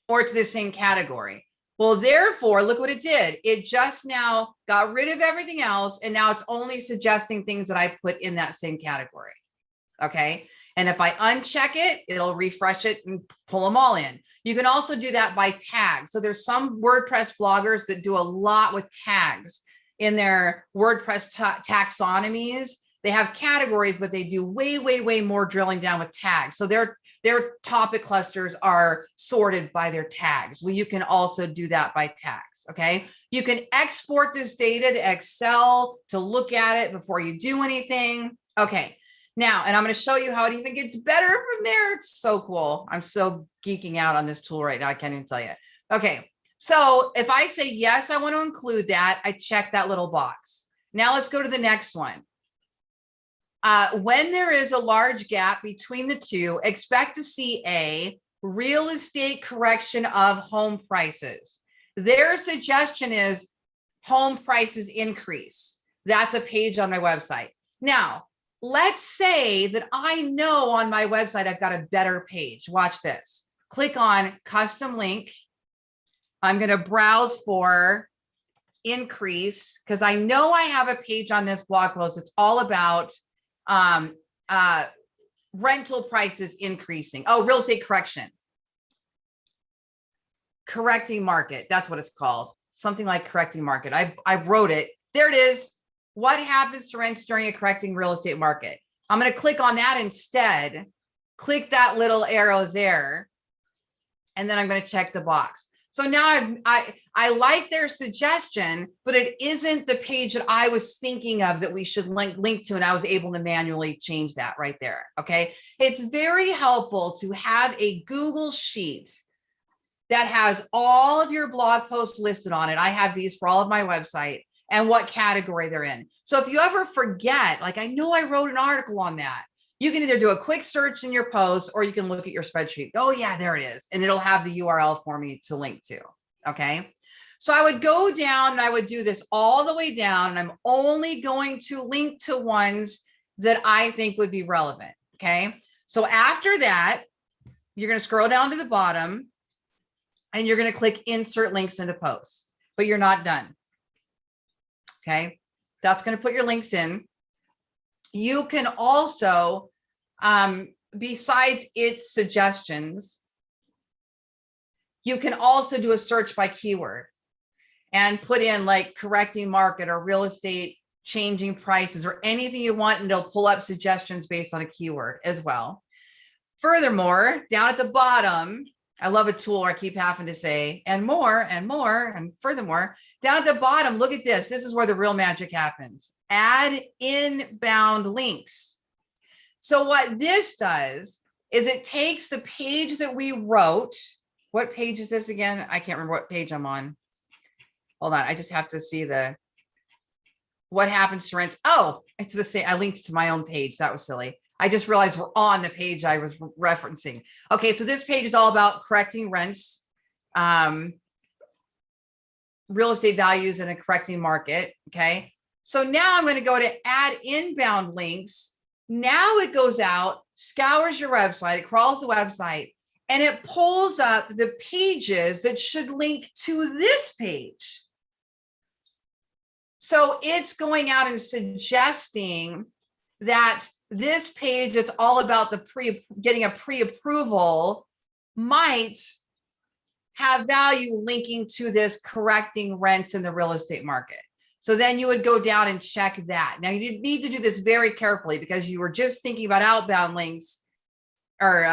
or to the same category. Well, therefore, look what it did. It just now got rid of everything else. And now it's only suggesting things that I put in that same category. Okay. And if I uncheck it, it'll refresh it and pull them all in. You can also do that by tags. So there's some WordPress bloggers that do a lot with tags in their WordPress taxonomies. They have categories, but they do way, way, way more drilling down with tags. So their topic clusters are sorted by their tags. Well, you can also do that by tags. Okay. You can export this data to Excel to look at it before you do anything. Okay. Now, and I'm going to show you how it even gets better from there. It's so cool. I'm so geeking out on this tool right now. I can't even tell you. Okay. So if I say, yes, I want to include that, I check that little box. Now let's go to the next one. When there is a large gap between the two, expect to see a real estate correction of home prices. Their suggestion is home prices increase. That's a page on my website. Now, let's say that I know on my website, I've got a better page. Watch this. Click on custom link. I'm going to browse for increase because I know I have a page on this blog post. It's all about rental prices increasing. Oh, real estate correction. Correcting market. That's what it's called. Something like correcting market. I wrote it. There it is. What happens to rents during a correcting real estate market? I'm going to click on that instead. Click that little arrow there. And then I'm going to check the box. So now I like their suggestion, but it isn't the page that I was thinking of that we should link to, and I was able to manually change that right there. Okay. It's very helpful to have a Google sheet that has all of your blog posts listed on it. I have these for all of my website and what category they're in. So if you ever forget, like I know I wrote an article on that, you can either do a quick search in your post or you can look at your spreadsheet. Oh yeah, there it is. And it'll have the URL for me to link to. Okay. So I would go down and I would do this all the way down. And I'm only going to link to ones that I think would be relevant. Okay. So after that, you're going to scroll down to the bottom and you're going to click insert links into posts, but you're not done. Okay. That's going to put your links in. You can also, besides its suggestions, you can also do a search by keyword and put in like correcting market or real estate changing prices or anything you want, and it'll pull up suggestions based on a keyword as well. Furthermore, down at the bottom, I love a tool I keep having to say, and more, and furthermore, down at the bottom, look at this. This is where the real magic happens. Add inbound links. So what this does is it takes the page that we wrote. What page is this again? I can't remember what page I'm on. Hold on. I just have to see what happens to rents. Oh, it's the same. I linked to my own page. That was silly. I just realized we're on the page I was referencing. Okay, so this page is all about correcting rents, real estate values in a correcting market. Okay, so now I'm going to go to add inbound links. Now it goes out, scours your website, it crawls the website, and it pulls up the pages that should link to this page. So it's going out and suggesting that this page that's all about the getting a pre-approval might have value linking to this correcting rents in the real estate market. So then you would go down and check that. Now you need to do this very carefully because you were just thinking about outbound links or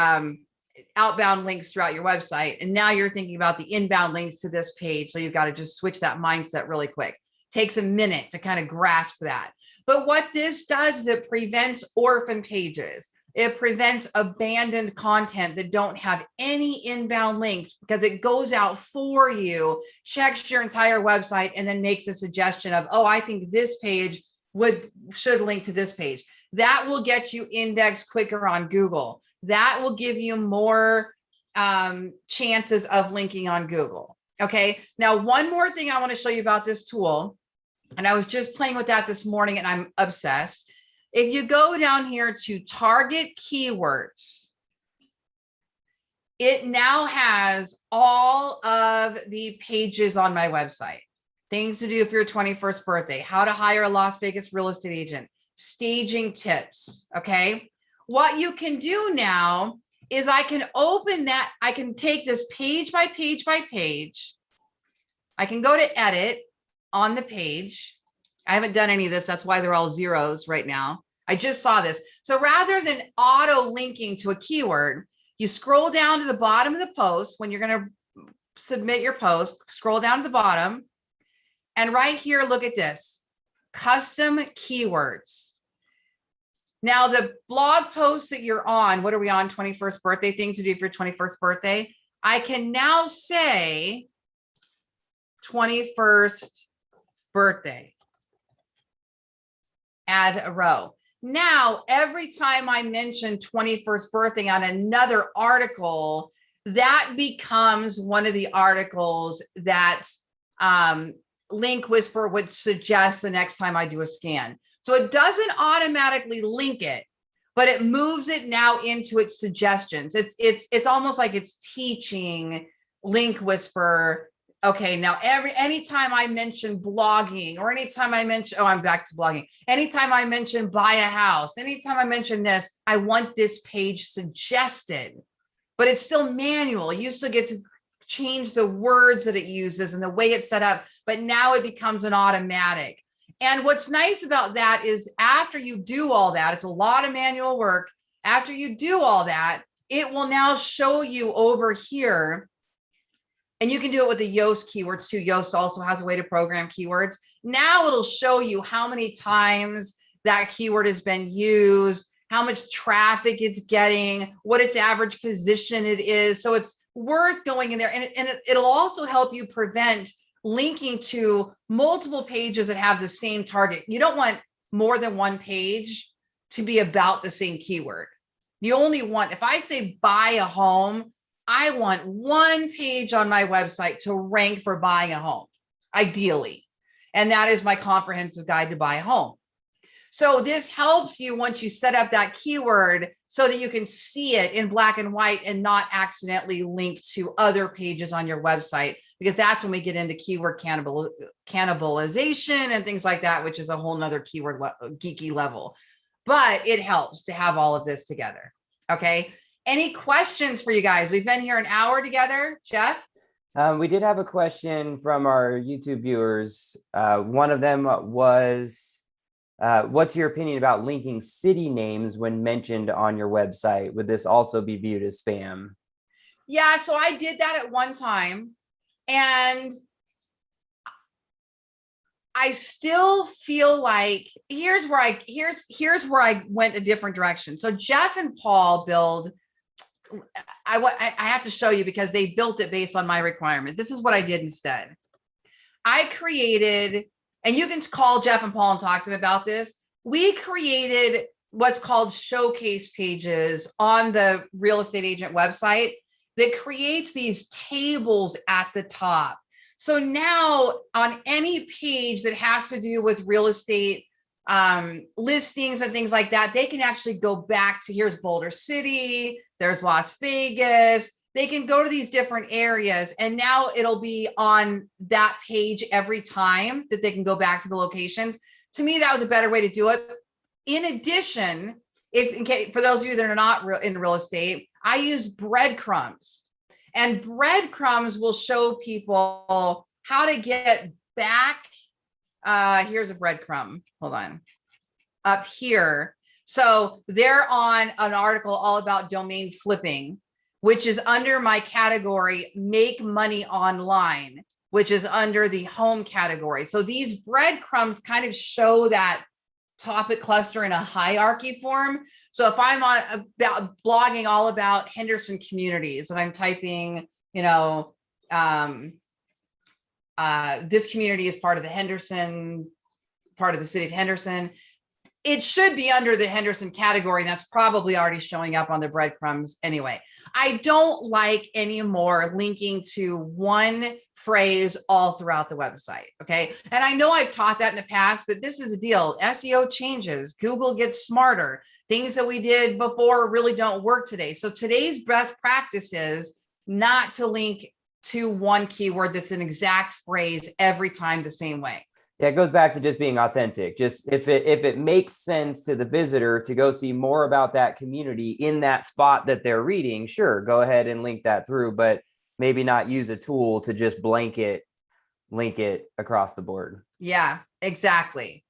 outbound links throughout your website. And now you're thinking about the inbound links to this page. So you've got to just switch that mindset really quick. Takes a minute to kind of grasp that. But what this does is it prevents orphan pages. It prevents abandoned content that don't have any inbound links because it goes out for you, checks your entire website, and then makes a suggestion of, oh, I think this page should link to this page. That will get you indexed quicker on Google. That will give you more chances of linking on Google. Okay. Now, one more thing I want to show you about this tool. And I was just playing with that this morning and I'm obsessed. If you go down here to target keywords, it now has all of the pages on my website. Things to do for your 21st birthday, how to hire a Las Vegas real estate agent, staging tips. Okay. What you can do now is I can open that. I can take this page by page by page. I can go to edit on the page. I haven't done any of this. That's why they're all zeros right now. I just saw this. So rather than auto linking to a keyword, you scroll down to the bottom of the post when you're going to submit your post, scroll down to the bottom. And right here, look at this, custom keywords. Now the blog post that you're on, what are we on? 21st birthday, things to do for your 21st birthday. I can now say 21st birthday. Add a row. Now, every time I mention 21st birthday on another article, that becomes one of the articles that Link Whisper would suggest the next time I do a scan. So it doesn't automatically link it, but it moves it now into its suggestions. It's almost like it's teaching Link Whisper. Okay, now anytime I mention blogging, or anytime I mention, I'm back to blogging. Anytime I mention buy a house, anytime I mention this, I want this page suggested, but it's still manual. You still get to change the words that it uses and the way it's set up, but now it becomes an automatic. And what's nice about that is after you do all that, it's a lot of manual work. After you do all that, it will now show you over here. And you can do it with the Yoast keywords too. Yoast also has a way to program keywords. Now it'll show you how many times that keyword has been used, how much traffic it's getting, what its average position it is. So it's worth going in there. And it'll also help you prevent linking to multiple pages that have the same target. You don't want more than one page to be about the same keyword. You only want, if I say buy a home, I want one page on my website to rank for buying a home, ideally. And that is my comprehensive guide to buy a home. So this helps you once you set up that keyword so that you can see it in black and white and not accidentally link to other pages on your website, because that's when we get into keyword cannibalization and things like that, which is a whole nother keyword geeky level. But it helps to have all of this together. Okay. Any questions for you guys? We've been here an hour together, Jeff. We did have a question from our YouTube viewers. One of them was, what's your opinion about linking city names when mentioned on your website? Would this also be viewed as spam? Yeah, so I did that at one time, and I still feel like here's where I went a different direction. So Jeff and Paul build. I have to show you because they built it based on my requirement. This is what I did instead. I created, and you can call Jeff and Paul and talk to them about this. We created what's called showcase pages on the real estate agent website that creates these tables at the top. So now on any page that has to do with real estate listings and things like that, they can actually go back to, here's Boulder City, there's Las Vegas. They can go to these different areas, and now it'll be on that page every time that they can go back to the locations. To me, that was a better way to do it. In addition, for those of you that are not in real estate, I use Breadcrumbs, and Breadcrumbs will show people how to get back. Here's a breadcrumb. Hold on. Up here. So they're on an article all about domain flipping, which is under my category, make money online, which is under the home category. So these breadcrumbs kind of show that topic cluster in a hierarchy form. So if I'm on about blogging all about Henderson communities, and I'm typing, this community is part of the Henderson, part of the city of Henderson, it should be under the Henderson category. And that's probably already showing up on the breadcrumbs anyway. I don't like anymore linking to one phrase all throughout the website. Okay. And I know I've taught that in the past, but this is the deal. SEO changes. Google gets smarter. Things that we did before really don't work today. So today's best practice is not to link to one keyword that's an exact phrase every time the same way. Yeah, it goes back to just being authentic. Just if it makes sense to the visitor to go see more about that community in that spot that they're reading, sure, go ahead and link that through, but maybe not use a tool to just blanket link it across the board. Yeah, exactly.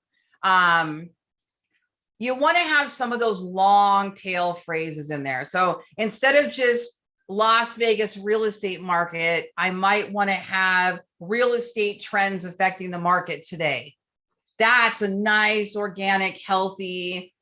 you want to have some of those long tail phrases in there. So instead of just Las Vegas real estate market, I might want to have real estate trends affecting the market today. That's a nice, organic, healthy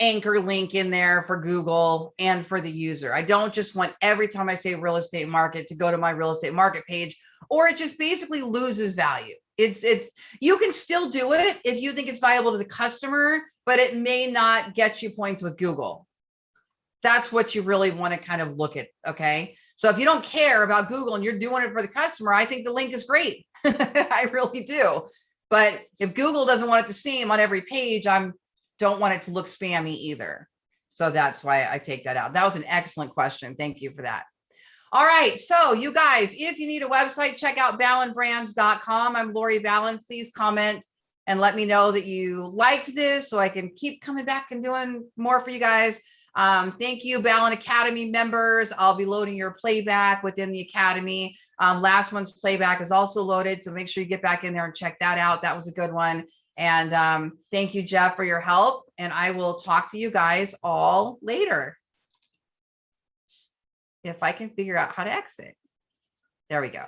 anchor link in there for Google and for the user. I don't just want every time I say real estate market to go to my real estate market page, or it just basically loses value. You can still do it if you think it's valuable to the customer, but it may not get you points with Google. That's what you really want to kind of look at. Okay. So if you don't care about Google and you're doing it for the customer, I think the link is great. I really do. But if Google doesn't want it to seem on every page, don't want it to look spammy either. So that's why I take that out. That was an excellent question. Thank you for that. All right. So you guys, if you need a website, check out ballenbrands.com. I'm Lori Ballen. Please comment and let me know that you liked this so I can keep coming back and doing more for you guys. Thank you, Ballen Academy members. I'll be loading your playback within the Academy. Last month's playback is also loaded, so make sure you get back in there and check that out. That was a good one. And thank you, Jeff, for your help. And I will talk to you guys all later. If I can figure out how to exit. There we go.